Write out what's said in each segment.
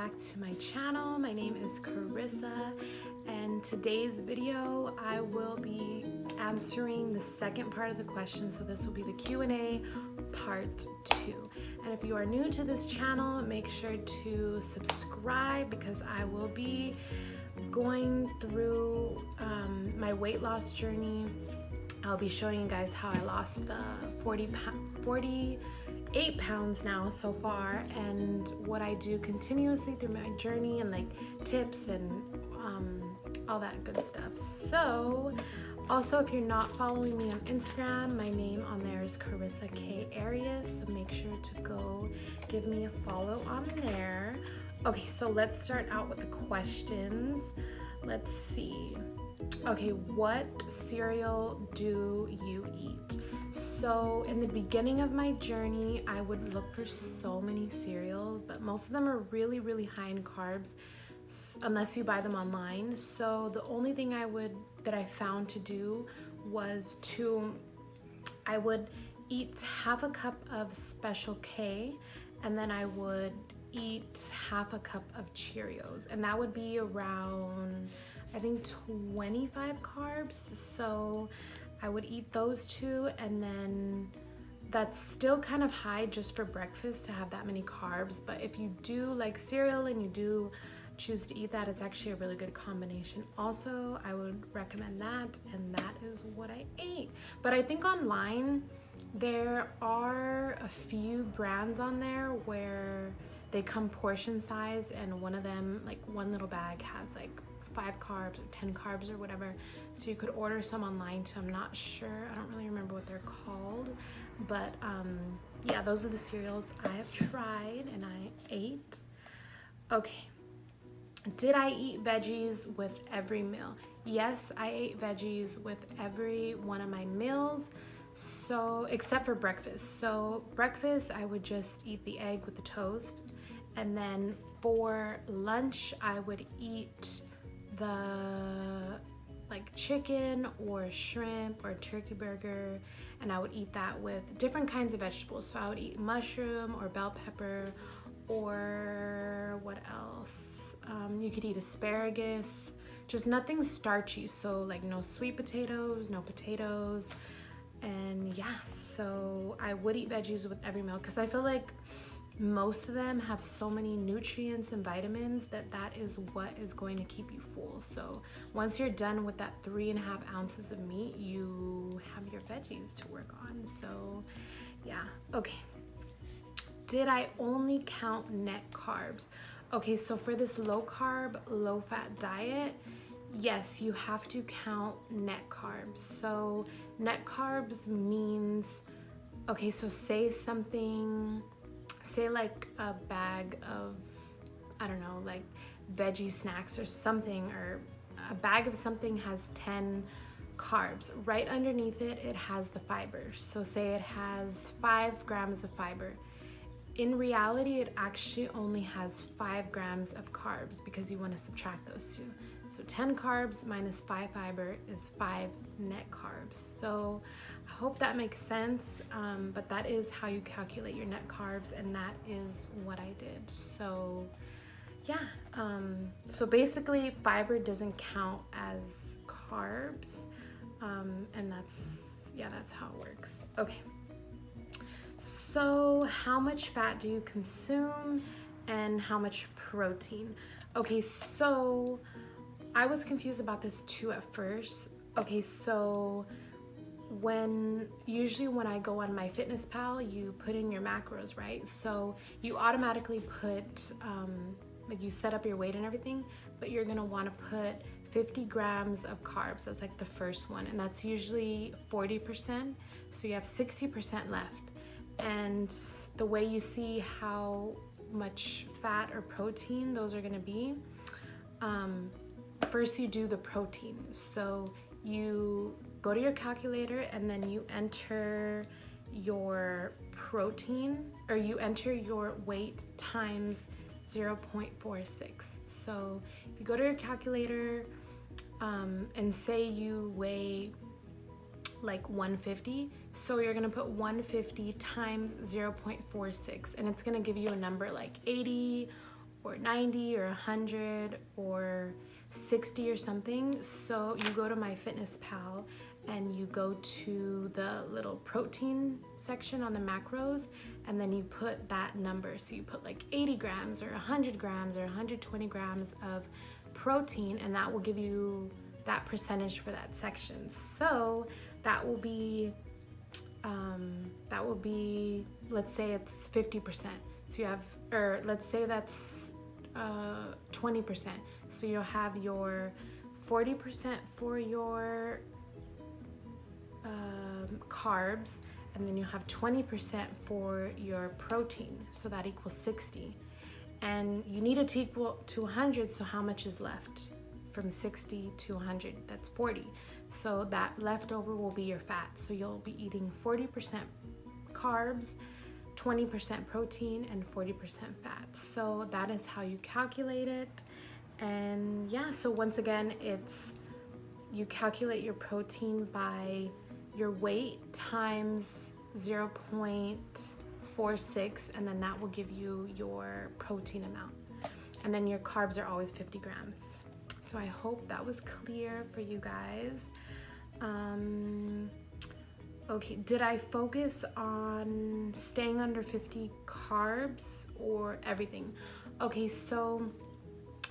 back to my channel. My name is Karissa, and today's video I will be answering the second part of the question, so this will be the Q&A part 2. And if you are new to this channel, make sure to subscribe because I will be going through my weight loss journey. I'll be showing you guys how I lost the 48 pounds now so far, and what I do continuously through my journey, and like tips and all that good stuff. So also, if you're not following me on Instagram, my name on there is Karissa K Arias, so make sure to go give me a follow on there. Okay, so let's start out with the questions. Let's see. Okay, what cereal do you eat? So in the beginning of my journey, I would look for so many cereals, but most of them are really, really high in carbs unless you buy them online. So the only thing that I found to do was I would eat half a cup of Special K, and then I would eat half a cup of Cheerios, and that would be around, I think, 25 carbs. So I would eat those two, and then that's still kind of high just for breakfast to have that many carbs. But if you do like cereal and you do choose to eat that, it's actually a really good combination. Also, I would recommend that, and that is what I ate. But I think online there are a few brands on there where they come portion size, and one of them, like one little bag, has like 5 carbs or 10 carbs or whatever. So you could order some online too. I'm not sure, I don't really remember what they're called, but yeah, those are the cereals I have tried and I ate. Okay, did I eat veggies with every meal? Yes, I ate veggies with every one of my meals, so except for breakfast. So breakfast, I would just eat the egg with the toast, and then for lunch I would eat the like chicken or shrimp or turkey burger, and I would eat that with different kinds of vegetables. So I would eat mushroom or bell pepper, or what else? You could eat asparagus, just nothing starchy. So like no sweet potatoes, no potatoes. And yeah, so I would eat veggies with every meal because I feel like most of them have so many nutrients and vitamins that is what is going to keep you full. So once you're done with that 3.5 ounces of meat, you have your veggies to work on. So yeah, okay. Did I only count net carbs? Okay, so for this low carb, low fat diet, yes, you have to count net carbs. So net carbs means, okay, so say like a bag of, I don't know, like veggie snacks or something, or a bag of something has 10 carbs. Right underneath it, it has the fiber. So say it has 5 grams of fiber. In reality, it actually only has 5 grams of carbs because you want to subtract those two. So 10 carbs minus 5 fiber is 5 net carbs. So I hope that makes sense, but that is how you calculate your net carbs, and that is what I did. So yeah, so basically fiber doesn't count as carbs, and that's how it works. Okay. So how much fat do you consume and how much protein? Okay, so I was confused about this too at first. Okay, so usually when I go on MyFitnessPal, you put in your macros, right? So you automatically put, like you set up your weight and everything, but you're gonna wanna put 50 grams of carbs. That's like the first one, and that's usually 40%. So you have 60% left. And the way you see how much fat or protein those are gonna be, first you do the protein. So you go to your calculator and then you enter your protein, or you enter your weight times 0.46. So you go to your calculator and say you weigh like 150, so you're gonna put 150 times 0.46, and it's gonna give you a number like 80 or 90 or 100 or 60 or something. So you go to MyFitnessPal and you go to the little protein section on the macros, and then you put that number. So you put like 80 grams or 100 grams or 120 grams of protein, and that will give you that percentage for that section. So that will be, let's say it's 50%. So you have, or let's say that's 20%. So you'll have your 40% for your carbs, and then you have 20% for your protein. So that equals 60. And you need it to equal to 100. So how much is left from 60 to 100? That's 40. So that leftover will be your fat. So you'll be eating 40% carbs, 20% protein, and 40% fat. So that is how you calculate it. And yeah, so once again, you calculate your protein by your weight times 0.46, and then that will give you your protein amount. And then your carbs are always 50 grams. So I hope that was clear for you guys. Okay, did I focus on staying under 50 carbs or everything? Okay, so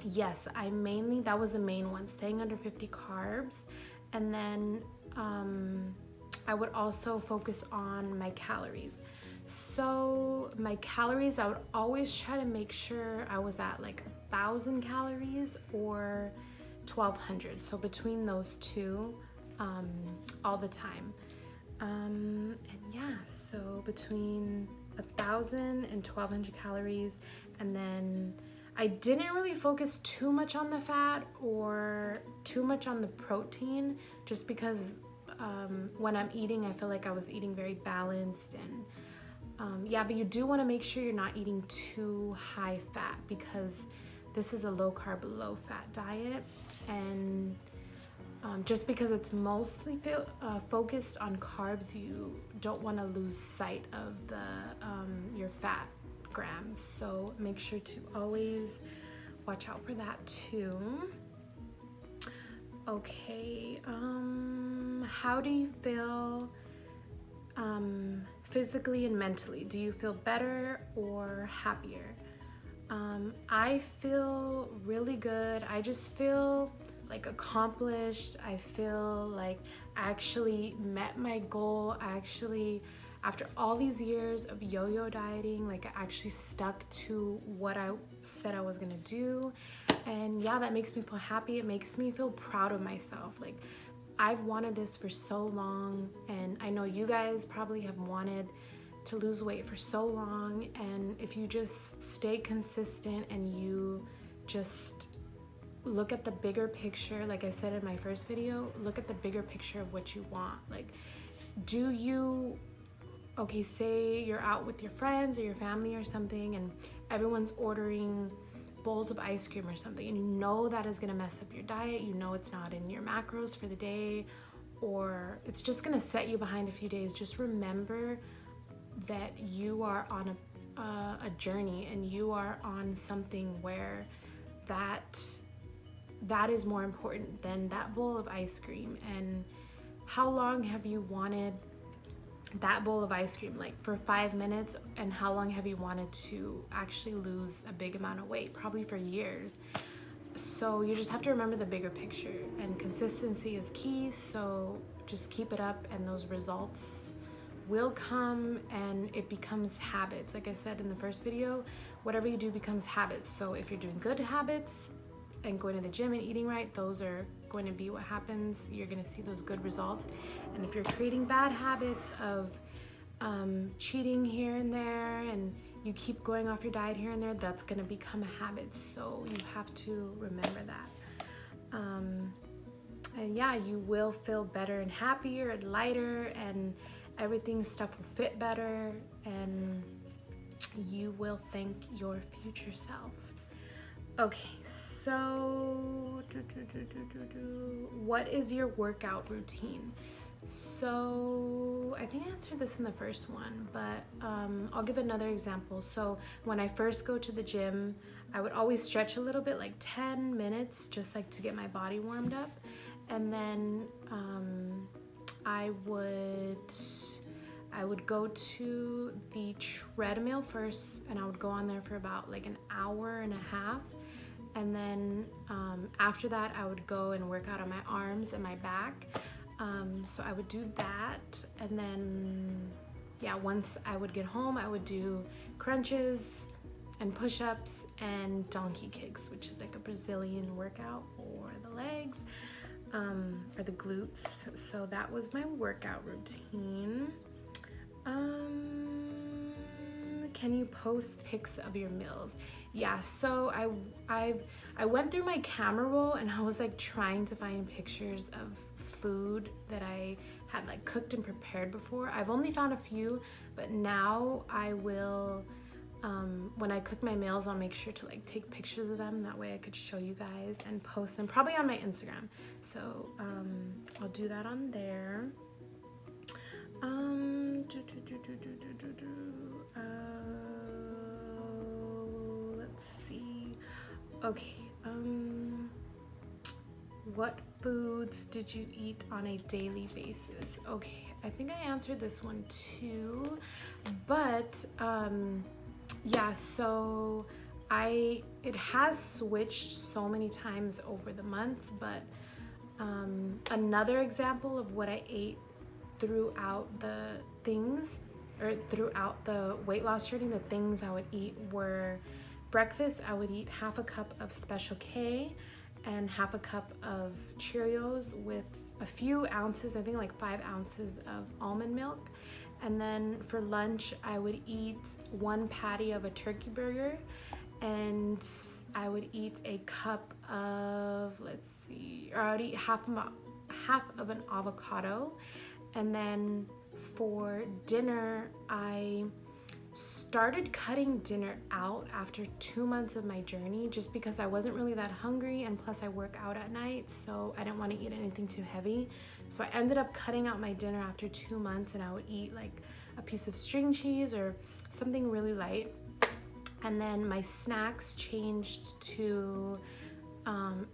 yes, that was the main one, staying under 50 carbs. And then I would also focus on my calories. So my calories, I would always try to make sure I was at like 1,000 calories or 1,200. So between those two, all the time. And yeah, so between 1,000 and 1,200 calories. And then I didn't really focus too much on the fat or too much on the protein, just because when I'm eating, I feel like I was eating very balanced. And yeah, but you do want to make sure you're not eating too high fat, because this is a low carb, low fat diet. And just because it's mostly focused on carbs, you don't want to lose sight of your fat grams. So make sure to always watch out for that too. Okay, how do you feel physically and mentally? Do you feel better or happier? I feel really good. I just feel like accomplished. I feel like I actually met my goal. After all these years of yo-yo dieting, like I actually stuck to what I said I was gonna do. And yeah, that makes me feel happy. It makes me feel proud of myself. Like, I've wanted this for so long, and I know you guys probably have wanted to lose weight for so long. And if you just stay consistent and you just look at the bigger picture, like I said in my first video, look at the bigger picture of what you want. Like, say you're out with your friends or your family or something, and everyone's ordering bowls of ice cream or something, and you know that is gonna mess up your diet, you know it's not in your macros for the day, or it's just gonna set you behind a few days. Just remember that you are on a journey, and you are on something where that is more important than that bowl of ice cream. And how long have you wanted that bowl of ice cream? Like for 5 minutes? And how long have you wanted to actually lose a big amount of weight? Probably for years. So you just have to remember the bigger picture, and consistency is key. So just keep it up, and those results will come, and it becomes habits. Like I said in the first video, whatever you do becomes habits. So if you're doing good habits and going to the gym and eating right, those are going to be what happens. You're going to see those good results. And if you're creating bad habits of cheating here and there, and you keep going off your diet here and there, that's going to become a habit. So you have to remember that. And yeah, you will feel better and happier and lighter, and stuff will fit better, and you will thank your future self. Okay, so what is your workout routine? So I think I answered this in the first one, but I'll give another example. So when I first go to the gym, I would always stretch a little bit, like 10 minutes, just like to get my body warmed up. And then I would go to the treadmill first, and I would go on there for about like an hour and a half. And then after that, I would go and work out on my arms and my back. So I would do that. And then, yeah, once I would get home, I would do crunches and push-ups and donkey kicks, which is like a Brazilian workout for the legs, or the glutes. So that was my workout routine. Can you post pics of your meals? Yeah, so I went through my camera roll and I was like trying to find pictures of food that I had like cooked and prepared before. I've only found a few, but now I will, when I cook my meals, I'll make sure to like take pictures of them. That way I could show you guys and post them probably on my Instagram. So I'll do that on there. Let's see. Okay. What foods did you eat on a daily basis? Okay, I think I answered this one too, but yeah, so it has switched so many times over the months, but another example of what I ate throughout the weight loss journey, the things I would eat were: breakfast, I would eat half a cup of Special K and half a cup of Cheerios with a few ounces, I think like 5 ounces of almond milk. And then for lunch, I would eat 1 patty of a turkey burger, and I would eat a cup of, I would eat half of an avocado. And then for dinner, I started cutting dinner out after 2 months of my journey, just because I wasn't really that hungry, and plus I work out at night, so I didn't want to eat anything too heavy. So I ended up cutting out my dinner after 2 months, and I would eat like a piece of string cheese or something really light. And then my snacks changed to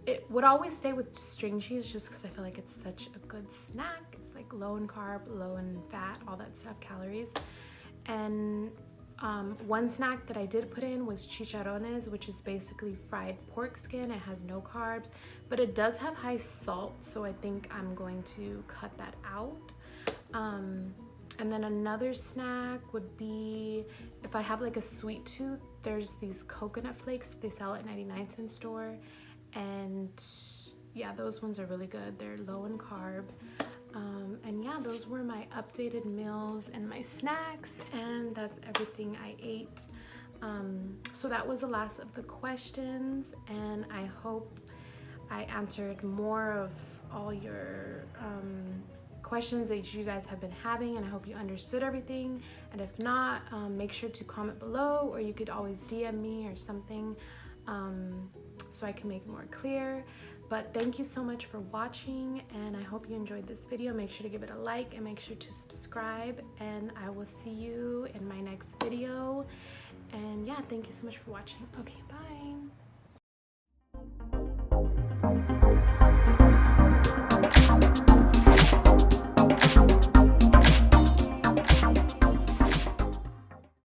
it would always stay with string cheese, just because I feel like it's such a good snack. It's like low in carb, low in fat, all that stuff, calories. And one snack that I did put in was chicharrones, which is basically fried pork skin. It has no carbs, but it does have high salt, so I think I'm going to cut that out. And then another snack would be, if I have like a sweet tooth, there's these coconut flakes they sell at 99-cent store, and yeah, those ones are really good. They're low in carb. And yeah, those were my updated meals and my snacks, and that's everything I ate. So that was the last of the questions, and I hope I answered more of all your questions that you guys have been having, and I hope you understood everything. And if not, make sure to comment below, or you could always DM me or something, so I can make it more clear. But thank you so much for watching, and I hope you enjoyed this video. Make sure to give it a like and make sure to subscribe, and I will see you in my next video. And yeah, thank you so much for watching. Okay, bye.